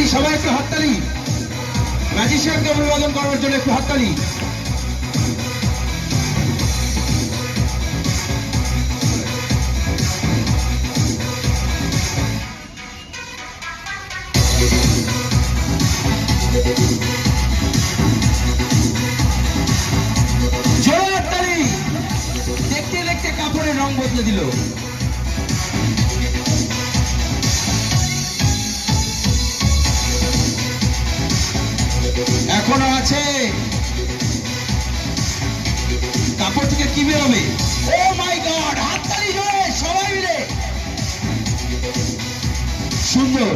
হাততালি, সবাই একটু হাততালি। ম্যাজিশিয়ানকে অভিবাদন করার জন্য একটু হাততালি। জোরে হাততালি। দেখতে দেখতে কাপড়ের রং বদলে দিল। এখনো আছে। কাপড় থেকে কি বেরোবে? ও মাই গড! হাততালি জোরে সবাই মিলে। সুন্দর।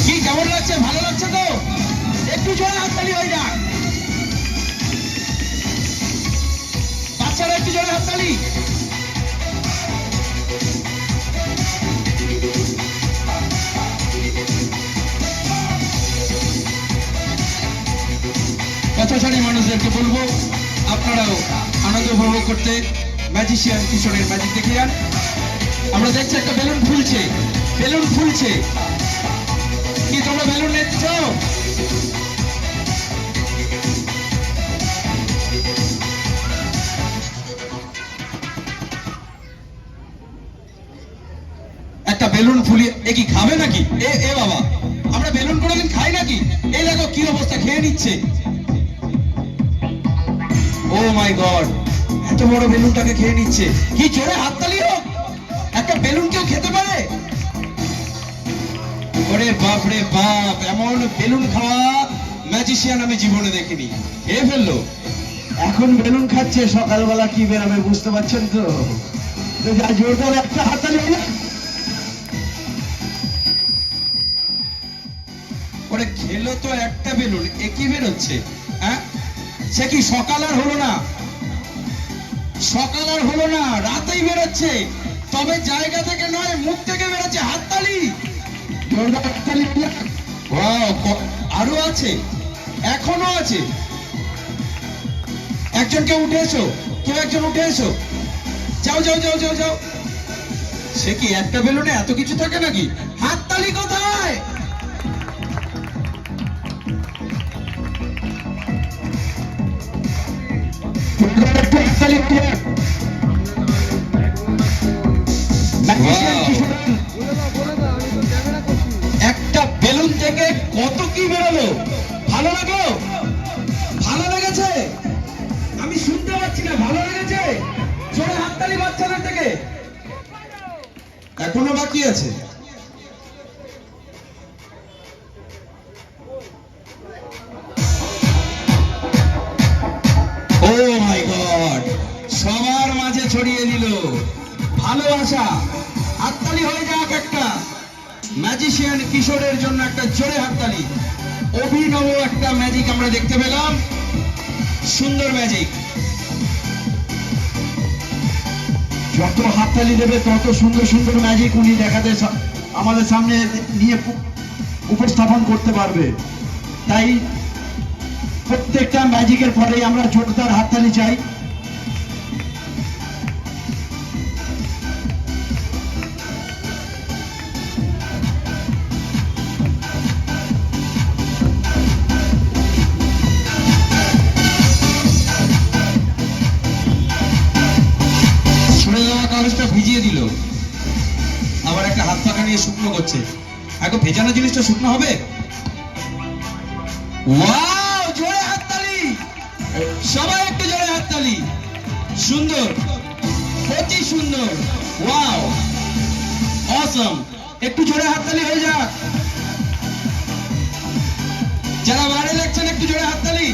কি কেমন লাগছে? ভালো লাগছে তো? একটু জোরে হাততালি হয়ে যাক। বাচ্চারা একটু জোরে হাততালি। পথচারী মানুষদেরকে বলবো আপনারাও আনন্দ উপভোগ করতে ম্যাজিশিয়ান কিশোরের ম্যাজিক দেখে যান। আমরা দেখছি একটা বেলুন ফুলছে, বেলুন ফুলছে। কি তোমরা বেলুন নিচ্ছ? একটা বেলুন ফুলিয়ে এ কি খাবে নাকি? এ বাবা, আমরা বেলুন কোনোদিন খাই নাকি? এই দেখো কি অবস্থা, খেয়ে নিচ্ছে। ও মাই গড, এত বড় বেলুনটাকে খেয়ে নিচ্ছে। কি জোরে হাততালি হোক! একটা বেলুন কেউ খেতে পারে? ওরে বাপ রে বাপ, এমন বেলুন খাওয়া ম্যাজিশিয়ান আমি জীবনে দেখিনি। খেয়ে ফেললো। এখন বেলুন খাচ্ছে, সকালবেলা কি বেরোবে বুঝতে পারছেন তো? যা জোরদার একটা হাততালি হলো। ওরে খেলো তো একটা বেলুন, এ কি বেরোচ্ছে? হ্যাঁ, সে কি সকাল আর হলো না? সকাল আর হলো না, রাতেই বেরোচ্ছে। তবে জায়গা থেকে নয়, মুখ থেকে বেরোচ্ছে। হাততালি, জোরদার হাততালি হলো। আরো আছে, এখনো আছে। একজনকে উঠে এসো, কেউ একজন উঠে এসো। যাও যাও যাও যাও যাও। সে কি একটা বেলুনে এত কিছু থাকে নাকি? হাততালি কোথায়? একটা বেলুন থেকে কত কি বেরোলো। ভালো লাগলো? ভালো লেগেছে? আমি শুনতে পাচ্ছি না। ভালো লেগেছে? জোরে হাততালি বাচ্চাদের থেকে। এখনো বাকি আছে। ও মাই গড, সবার মাঝে ছড়িয়ে দিল ভালোবাসা। হাততালি হয়ে যাক একটা ম্যাজিশিয়ান কিশোরের জন্য। একটা জোরে হাততালি। অভিনব একটা ম্যাজিক আমরা দেখতে পেলাম। সুন্দর ম্যাজিক। যত হাততালি দেবে তত সুন্দর সুন্দর ম্যাজিক উনি দেখাতে আমাদের সামনে নিয়ে উপস্থাপন করতে পারবে। তাই প্রত্যেকটা ম্যাজিকের পরে আমরা জোরদার হাততালি চাই। ছুড়ে দেওয়া কাগজটা ভিজিয়ে দিল, আবার একটা হাত পাখা নিয়ে শুকনো করছে। এখন ভেজানো জিনিসটা শুকনো হবে। ওয়াও, জোরে হাততালি। সবাই একটু জোরে হাততালি। সুন্দর, অতি সুন্দর। ওয়াও, অসম। একটু জোরে হাততালি হয়ে যাক। যারা বাইরে দেখছেন একটু জোরে হাততালি।